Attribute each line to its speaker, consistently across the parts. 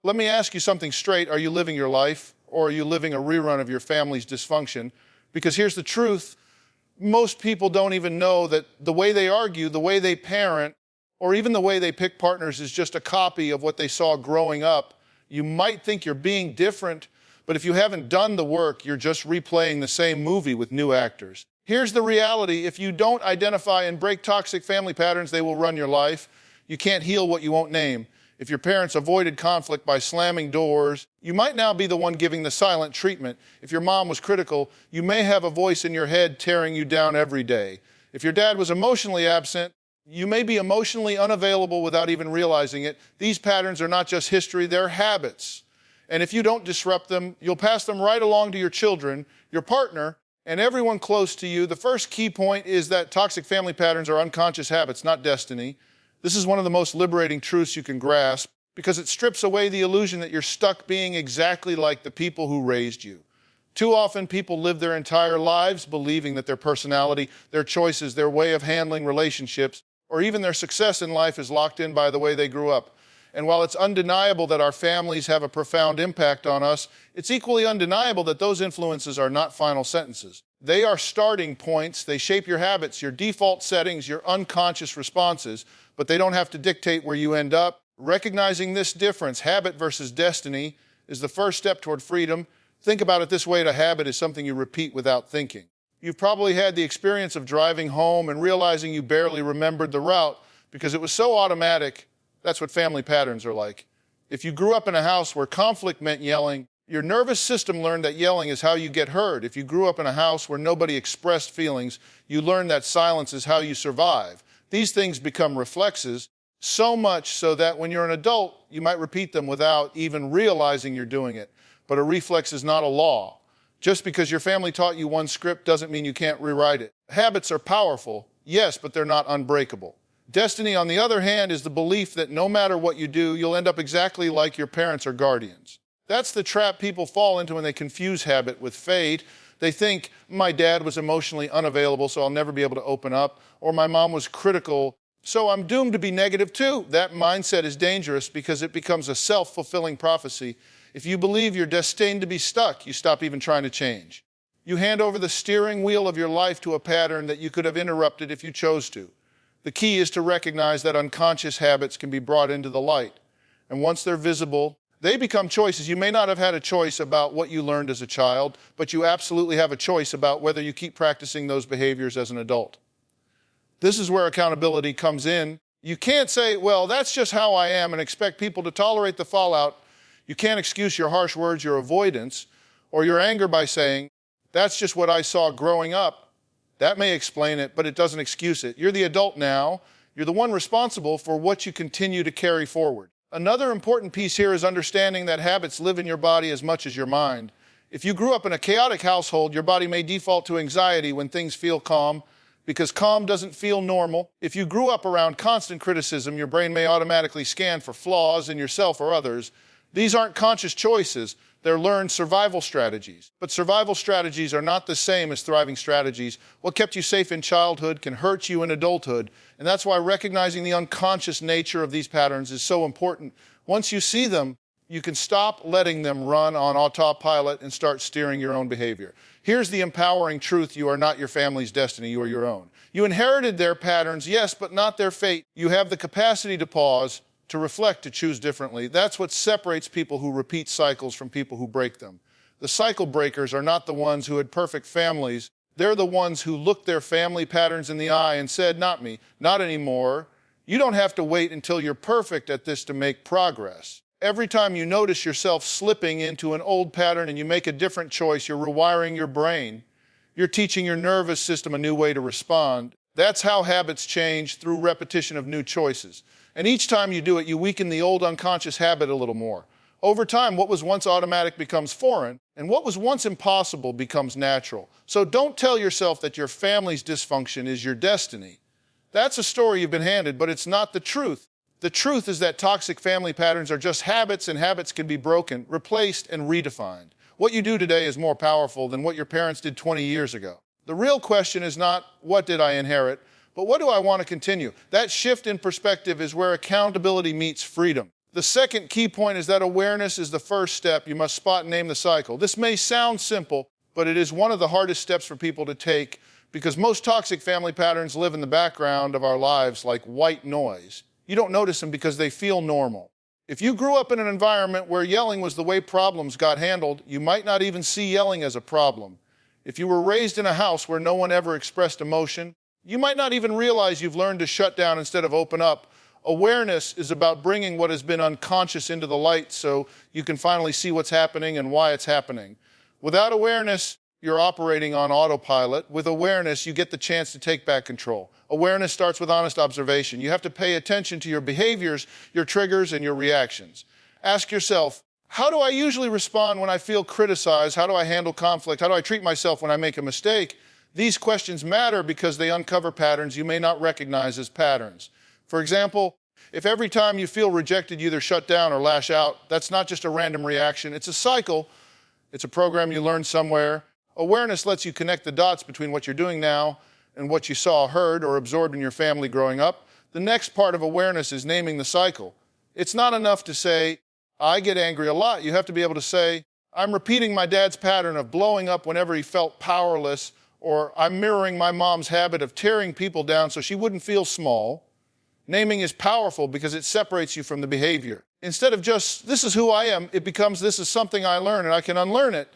Speaker 1: Let me ask you something straight. Are you living your life, or are you living a rerun of your family's dysfunction? Because here's the truth. Most people don't even know that the way they argue, the way they parent, or even the way they pick partners is just a copy of what they saw growing up. You might think you're being different, but if you haven't done the work, you're just replaying the same movie with new actors. Here's the reality. If you don't identify and break toxic family patterns, they will run your life. You can't heal what you won't name. If your parents avoided conflict by slamming doors, you might now be the one giving the silent treatment. If your mom was critical, you may have a voice in your head tearing you down every day. If your dad was emotionally absent, you may be emotionally unavailable without even realizing it. These patterns are not just history, they're habits. And if you don't disrupt them, you'll pass them right along to your children, your partner, and everyone close to you. The first key point is that toxic family patterns are unconscious habits, not destiny. This is one of the most liberating truths you can grasp because it strips away the illusion that you're stuck being exactly like the people who raised you. Too often people live their entire lives believing that their personality, their choices, their way of handling relationships, or even their success in life is locked in by the way they grew up. And while it's undeniable that our families have a profound impact on us, it's equally undeniable that those influences are not final sentences. They are starting points. They shape your habits, your default settings, your unconscious responses, but they don't have to dictate where you end up. Recognizing this difference, habit versus destiny, is the first step toward freedom. Think about it this way: a habit is something you repeat without thinking. You've probably had the experience of driving home and realizing you barely remembered the route because it was so automatic. That's what family patterns are like. If you grew up in a house where conflict meant yelling, your nervous system learned that yelling is how you get heard. If you grew up in a house where nobody expressed feelings, you learned that silence is how you survive. These things become reflexes, so much so that when you're an adult, you might repeat them without even realizing you're doing it. But a reflex is not a law. Just because your family taught you one script doesn't mean you can't rewrite it. Habits are powerful, yes, but they're not unbreakable. Destiny, on the other hand, is the belief that no matter what you do, you'll end up exactly like your parents or guardians. That's the trap people fall into when they confuse habit with fate. They think, my dad was emotionally unavailable, so I'll never be able to open up, or my mom was critical, so I'm doomed to be negative too. That mindset is dangerous because it becomes a self-fulfilling prophecy. If you believe you're destined to be stuck, you stop even trying to change. You hand over the steering wheel of your life to a pattern that you could have interrupted if you chose to. The key is to recognize that unconscious habits can be brought into the light. And once they're visible, they become choices. You may not have had a choice about what you learned as a child, but you absolutely have a choice about whether you keep practicing those behaviors as an adult. This is where accountability comes in. You can't say, well, that's just how I am, and expect people to tolerate the fallout. You can't excuse your harsh words, your avoidance, or your anger by saying, that's just what I saw growing up. That may explain it, but it doesn't excuse it. You're the adult now. You're the one responsible for what you continue to carry forward. Another important piece here is understanding that habits live in your body as much as your mind. If you grew up in a chaotic household, your body may default to anxiety when things feel calm, because calm doesn't feel normal. If you grew up around constant criticism, your brain may automatically scan for flaws in yourself or others. These aren't conscious choices. They're learned survival strategies. But survival strategies are not the same as thriving strategies. What kept you safe in childhood can hurt you in adulthood. And that's why recognizing the unconscious nature of these patterns is so important. Once you see them, you can stop letting them run on autopilot and start steering your own behavior. Here's the empowering truth: you are not your family's destiny, you are your own. You inherited their patterns, yes, but not their fate. You have the capacity to pause, to reflect, to choose differently. That's what separates people who repeat cycles from people who break them. The cycle breakers are not the ones who had perfect families. They're the ones who looked their family patterns in the eye and said, not me, not anymore. You don't have to wait until you're perfect at this to make progress. Every time you notice yourself slipping into an old pattern and you make a different choice, you're rewiring your brain. You're teaching your nervous system a new way to respond. That's how habits change, through repetition of new choices. And each time you do it, you weaken the old unconscious habit a little more. Over time, what was once automatic becomes foreign, and what was once impossible becomes natural. So don't tell yourself that your family's dysfunction is your destiny. That's a story you've been handed, but it's not the truth. The truth is that toxic family patterns are just habits, and habits can be broken, replaced, and redefined. What you do today is more powerful than what your parents did 20 years ago. The real question is not, what did I inherit? But what do I want to continue? That shift in perspective is where accountability meets freedom. The second key point is that awareness is the first step. You must spot and name the cycle. This may sound simple, but it is one of the hardest steps for people to take because most toxic family patterns live in the background of our lives like white noise. You don't notice them because they feel normal. If you grew up in an environment where yelling was the way problems got handled, you might not even see yelling as a problem. If you were raised in a house where no one ever expressed emotion, you might not even realize you've learned to shut down instead of open up. Awareness is about bringing what has been unconscious into the light so you can finally see what's happening and why it's happening. Without awareness, you're operating on autopilot. With awareness, you get the chance to take back control. Awareness starts with honest observation. You have to pay attention to your behaviors, your triggers, and your reactions. Ask yourself, how do I usually respond when I feel criticized? How do I handle conflict? How do I treat myself when I make a mistake? These questions matter because they uncover patterns you may not recognize as patterns. For example, if every time you feel rejected, you either shut down or lash out, that's not just a random reaction. It's a cycle. It's a program you learned somewhere. Awareness lets you connect the dots between what you're doing now and what you saw, heard, or absorbed in your family growing up. The next part of awareness is naming the cycle. It's not enough to say, I get angry a lot. You have to be able to say, I'm repeating my dad's pattern of blowing up whenever he felt powerless, or I'm mirroring my mom's habit of tearing people down so she wouldn't feel small. Naming is powerful because it separates you from the behavior. Instead of just, this is who I am, it becomes, this is something I learned and I can unlearn it.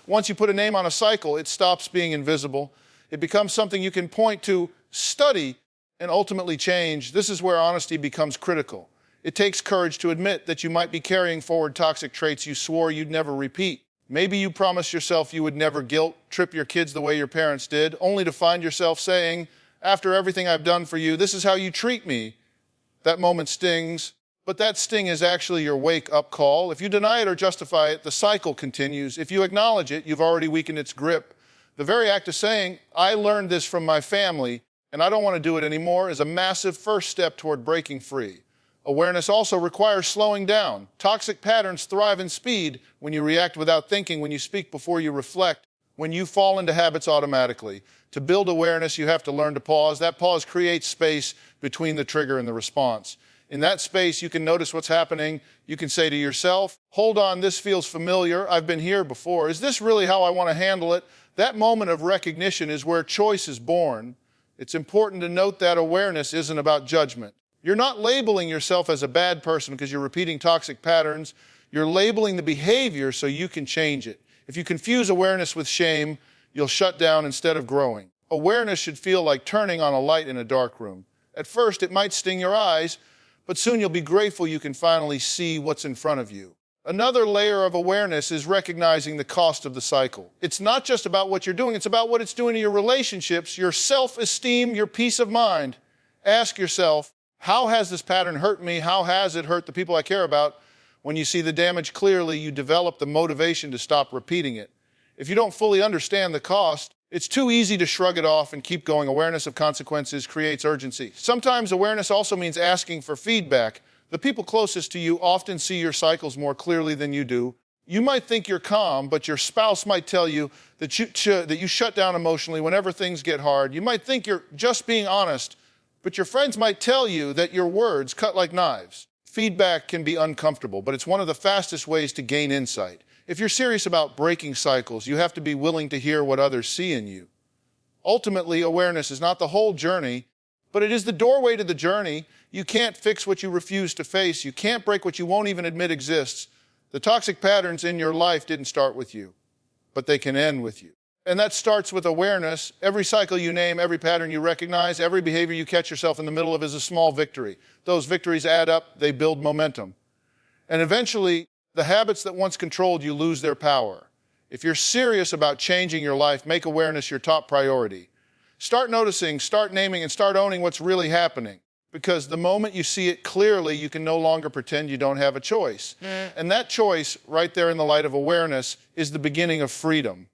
Speaker 1: Once you put a name on a cycle, it stops being invisible. It becomes something you can point to, study, and ultimately change. This is where honesty becomes critical. It takes courage to admit that you might be carrying forward toxic traits you swore you'd never repeat. Maybe you promised yourself you would never guilt trip your kids the way your parents did, only to find yourself saying, after everything I've done for you, this is how you treat me. That moment stings, but that sting is actually your wake-up call. If you deny it or justify it, the cycle continues. If you acknowledge it, you've already weakened its grip. The very act of saying, I learned this from my family, and I don't want to do it anymore, is a massive first step toward breaking free. Awareness also requires slowing down. Toxic patterns thrive in speed when you react without thinking, when you speak before you reflect, when you fall into habits automatically. To build awareness, you have to learn to pause. That pause creates space between the trigger and the response. In that space, you can notice what's happening. You can say to yourself, hold on, this feels familiar. I've been here before. Is this really how I want to handle it? That moment of recognition is where choice is born. It's important to note that awareness isn't about judgment. You're not labeling yourself as a bad person because you're repeating toxic patterns. You're labeling the behavior so you can change it. If you confuse awareness with shame, you'll shut down instead of growing. Awareness should feel like turning on a light in a dark room. At first, it might sting your eyes, but soon you'll be grateful you can finally see what's in front of you. Another layer of awareness is recognizing the cost of the cycle. It's not just about what you're doing, it's about what it's doing to your relationships, your self-esteem, your peace of mind. Ask yourself, how has this pattern hurt me? How has it hurt the people I care about? When you see the damage clearly, you develop the motivation to stop repeating it. If you don't fully understand the cost, it's too easy to shrug it off and keep going. Awareness of consequences creates urgency. Sometimes awareness also means asking for feedback. The people closest to you often see your cycles more clearly than you do. You might think you're calm, but your spouse might tell you that you shut down emotionally whenever things get hard. You might think you're just being honest, but your friends might tell you that your words cut like knives. Feedback can be uncomfortable, but it's one of the fastest ways to gain insight. If you're serious about breaking cycles, you have to be willing to hear what others see in you. Ultimately, awareness is not the whole journey, but it is the doorway to the journey. You can't fix what you refuse to face. You can't break what you won't even admit exists. The toxic patterns in your life didn't start with you, but they can end with you. And that starts with awareness. Every cycle you name, every pattern you recognize, every behavior you catch yourself in the middle of is a small victory. Those victories add up, they build momentum. And eventually, the habits that once controlled you lose their power. If you're serious about changing your life, make awareness your top priority. Start noticing, start naming, and start owning what's really happening. Because the moment you see it clearly, you can no longer pretend you don't have a choice. And that choice, right there in the light of awareness, is the beginning of freedom.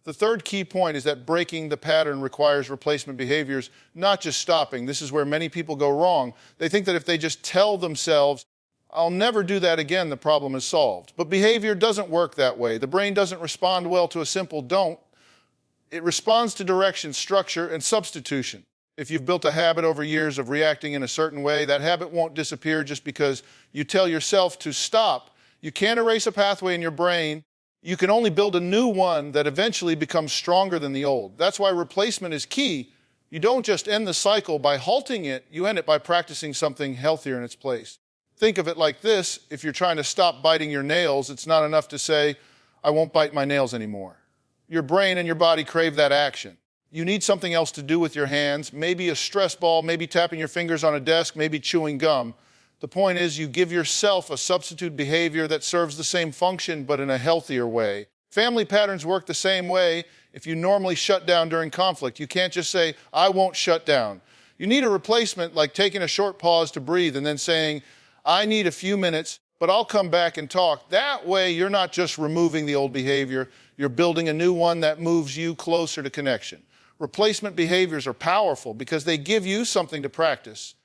Speaker 1: The third key point is that breaking the pattern requires replacement behaviors, not just stopping. This is where many people go wrong. They think that if they just tell themselves, I'll never do that again, the problem is solved. But behavior doesn't work that way. The brain doesn't respond well to a simple don't. It responds to direction, structure, and substitution. If you've built a habit over years of reacting in a certain way, that habit won't disappear just because you tell yourself to stop. You can't erase a pathway in your brain. You can only build a new one that eventually becomes stronger than the old. That's why replacement is key. You don't just end the cycle by halting it, you end it by practicing something healthier in its place. Think of it like this: if you're trying to stop biting your nails, it's not enough to say, I won't bite my nails anymore. Your brain and your body crave that action. You need something else to do with your hands, maybe a stress ball, maybe tapping your fingers on a desk, maybe chewing gum. The point is, you give yourself a substitute behavior that serves the same function but in a healthier way. Family patterns work the same way. If you normally shut down during conflict, you can't just say, I won't shut down. You need a replacement, like taking a short pause to breathe and then saying, I need a few minutes, but I'll come back and talk. That way, you're not just removing the old behavior, you're building a new one that moves you closer to connection. Replacement behaviors are powerful because they give you something to practice.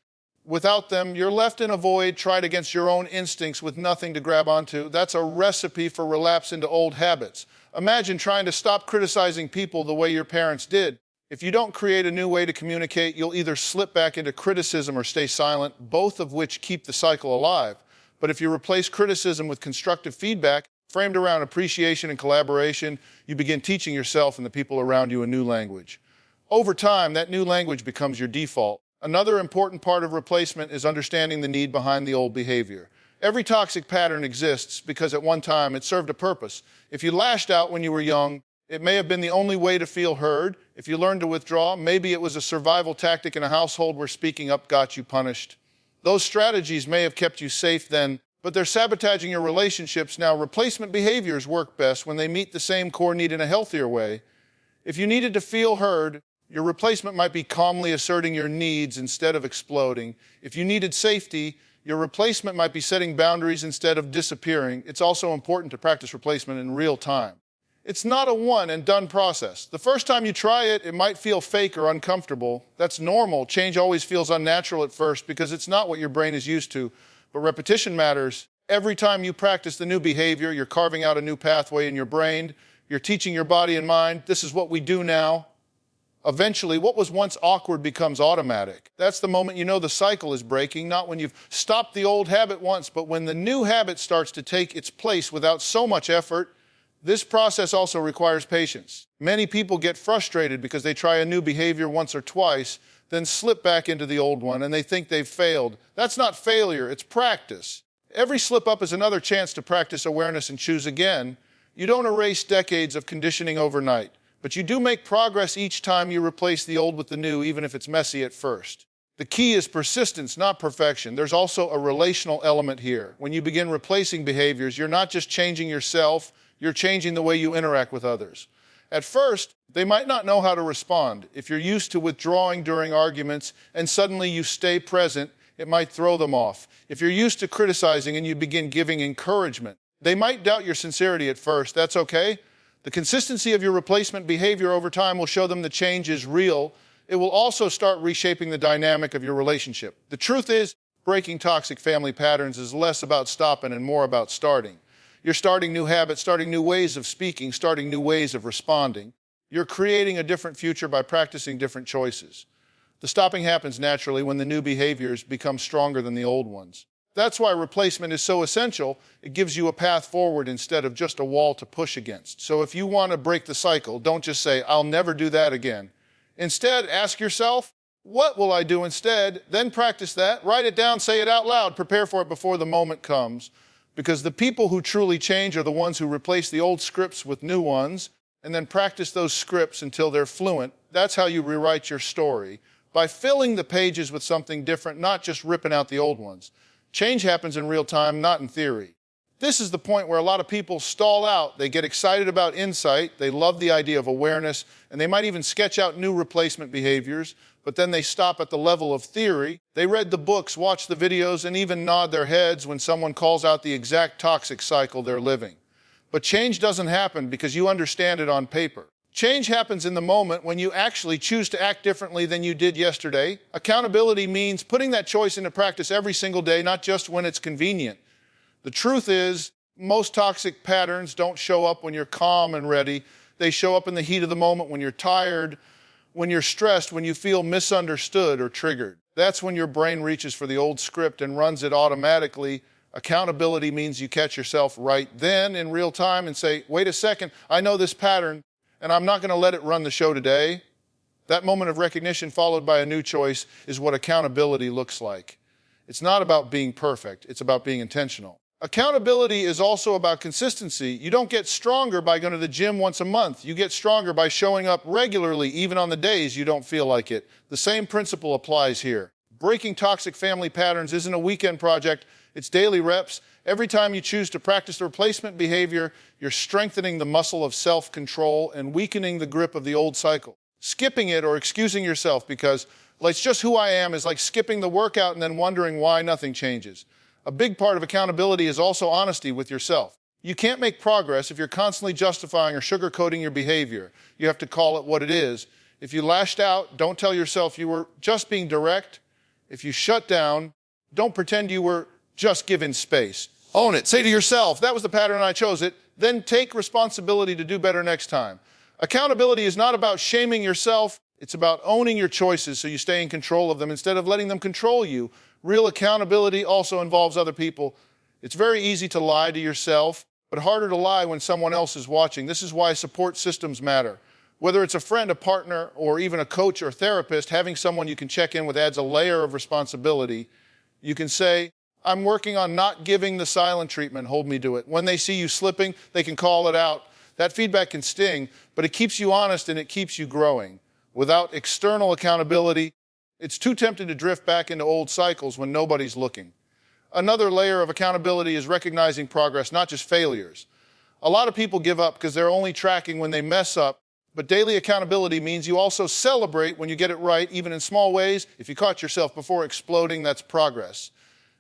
Speaker 1: Without them, you're left in a void, tried against your own instincts with nothing to grab onto. That's a recipe for relapse into old habits. Imagine trying to stop criticizing people the way your parents did. If you don't create a new way to communicate, you'll either slip back into criticism or stay silent, both of which keep the cycle alive. But if you replace criticism with constructive feedback, framed around appreciation and collaboration, you begin teaching yourself and the people around you a new language. Over time, that new language becomes your default. Another important part of replacement is understanding the need behind the old behavior. Every toxic pattern exists because at one time it served a purpose. If you lashed out when you were young, it may have been the only way to feel heard. If you learned to withdraw, maybe it was a survival tactic in a household where speaking up got you punished. Those strategies may have kept you safe then, but they're sabotaging your relationships now. Replacement behaviors work best when they meet the same core need in a healthier way. If you needed to feel heard, your replacement might be calmly asserting your needs instead of exploding. If you needed safety, your replacement might be setting boundaries instead of disappearing. It's also important to practice replacement in real time. It's not a one and done process. The first time you try it, it might feel fake or uncomfortable. That's normal. Change always feels unnatural at first because it's not what your brain is used to. But repetition matters. Every time you practice the new behavior, you're carving out a new pathway in your brain. You're teaching your body and mind, this is what we do now. Eventually, what was once awkward becomes automatic. That's the moment you know the cycle is breaking, not when you've stopped the old habit once, but when the new habit starts to take its place without so much effort. This process also requires patience. Many people get frustrated because they try a new behavior once or twice, then slip back into the old one, and they think they've failed. That's not failure, it's practice. Every slip up is another chance to practice awareness and choose again. You don't erase decades of conditioning overnight, but you do make progress each time you replace the old with the new, even if it's messy at first. The key is persistence, not perfection. There's also a relational element here. When you begin replacing behaviors, you're not just changing yourself, you're changing the way you interact with others. At first, they might not know how to respond. If you're used to withdrawing during arguments and suddenly you stay present, it might throw them off. If you're used to criticizing and you begin giving encouragement, they might doubt your sincerity at first. That's okay. The consistency of your replacement behavior over time will show them the change is real. It will also start reshaping the dynamic of your relationship. The truth is, breaking toxic family patterns is less about stopping and more about starting. You're starting new habits, starting new ways of speaking, starting new ways of responding. You're creating a different future by practicing different choices. The stopping happens naturally when the new behaviors become stronger than the old ones. That's why replacement is so essential. It gives you a path forward instead of just a wall to push against. So if you want to break the cycle, don't just say, I'll never do that again. Instead, ask yourself, what will I do instead? Then practice that, write it down, say it out loud, prepare for it before the moment comes. Because the people who truly change are the ones who replace the old scripts with new ones and then practice those scripts until they're fluent. That's how you rewrite your story, by filling the pages with something different, not just ripping out the old ones. Change happens in real time, not in theory. This is the point where a lot of people stall out. They get excited about insight, they love the idea of awareness, and they might even sketch out new replacement behaviors, but then they stop at the level of theory. They read the books, watch the videos, and even nod their heads when someone calls out the exact toxic cycle they're living. But change doesn't happen because you understand it on paper. Change happens in the moment when you actually choose to act differently than you did yesterday. Accountability means putting that choice into practice every single day, not just when it's convenient. The truth is, most toxic patterns don't show up when you're calm and ready. They show up in the heat of the moment when you're tired, when you're stressed, when you feel misunderstood or triggered. That's when your brain reaches for the old script and runs it automatically. Accountability means you catch yourself right then in real time and say, wait a second, I know this pattern, and I'm not going to let it run the show today. That moment of recognition followed by a new choice is what accountability looks like. It's not about being perfect, it's about being intentional. Accountability is also about consistency. You don't get stronger by going to the gym once a month. You get stronger by showing up regularly, even on the days you don't feel like it. The same principle applies here. Breaking toxic family patterns isn't a weekend project, it's daily reps. Every time you choose to practice the replacement behavior, you're strengthening the muscle of self-control and weakening the grip of the old cycle. Skipping it or excusing yourself because, well, it's just who I am, is like skipping the workout and then wondering why nothing changes. A big part of accountability is also honesty with yourself. You can't make progress if you're constantly justifying or sugarcoating your behavior. You have to call it what it is. If you lashed out, don't tell yourself you were just being direct. If you shut down, don't pretend you were just given space. Own it. Say to yourself, that was the pattern and I chose it. Then take responsibility to do better next time. Accountability is not about shaming yourself. It's about owning your choices so you stay in control of them instead of letting them control you. Real accountability also involves other people. It's very easy to lie to yourself, but harder to lie when someone else is watching. This is why support systems matter. Whether it's a friend, a partner, or even a coach or therapist, having someone you can check in with adds a layer of responsibility. You can say, I'm working on not giving the silent treatment, hold me to it. When they see you slipping, they can call it out. That feedback can sting, but it keeps you honest and it keeps you growing. Without external accountability, it's too tempting to drift back into old cycles when nobody's looking. Another layer of accountability is recognizing progress, not just failures. A lot of people give up because they're only tracking when they mess up, but daily accountability means you also celebrate when you get it right, even in small ways. If you caught yourself before exploding, that's progress.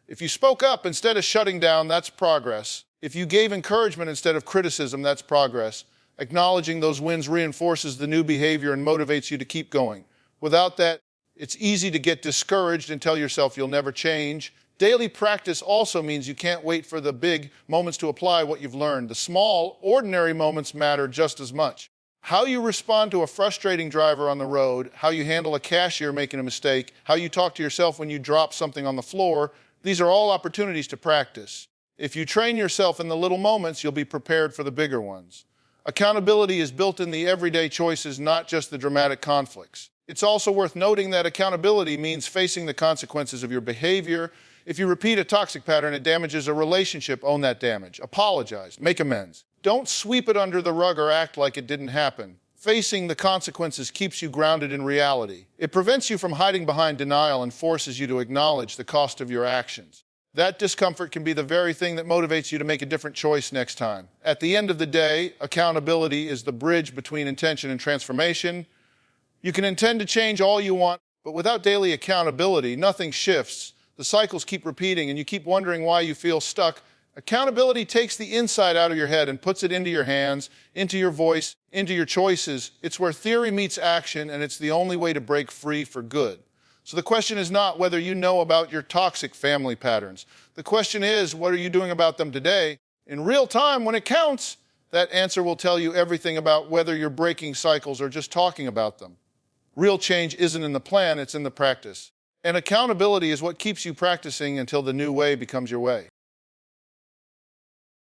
Speaker 1: If you spoke up instead of shutting down, that's progress. If you gave encouragement instead of criticism, that's progress. Acknowledging those wins reinforces the new behavior and motivates you to keep going. Without that, it's easy to get discouraged and tell yourself you'll never change. Daily practice also means you can't wait for the big moments to apply what you've learned. The small, ordinary moments matter just as much. How you respond to a frustrating driver on the road, how you handle a cashier making a mistake, how you talk to yourself when you drop something on the floor, these are all opportunities to practice. If you train yourself in the little moments, you'll be prepared for the bigger ones. Accountability is built in the everyday choices, not just the dramatic conflicts. It's also worth noting that accountability means facing the consequences of your behavior. If you repeat a toxic pattern, it damages a relationship. Own that damage. Apologize. Make amends. Don't sweep it under the rug or act like it didn't happen. Facing the consequences keeps you grounded in reality. It prevents you from hiding behind denial and forces you to acknowledge the cost of your actions. That discomfort can be the very thing that motivates you to make a different choice next time. At the end of the day, accountability is the bridge between intention and transformation. You can intend to change all you want, but without daily accountability, nothing shifts. The cycles keep repeating and you keep wondering why you feel stuck. Accountability takes the inside out of your head and puts it into your hands, into your voice, into your choices. It's where theory meets action, and it's the only way to break free for good. So the question is not whether you know about your toxic family patterns. The question is, what are you doing about them today? In real time, when it counts, that answer will tell you everything about whether you're breaking cycles or just talking about them. Real change isn't in the plan, it's in the practice. And accountability is what keeps you practicing until the new way becomes your way.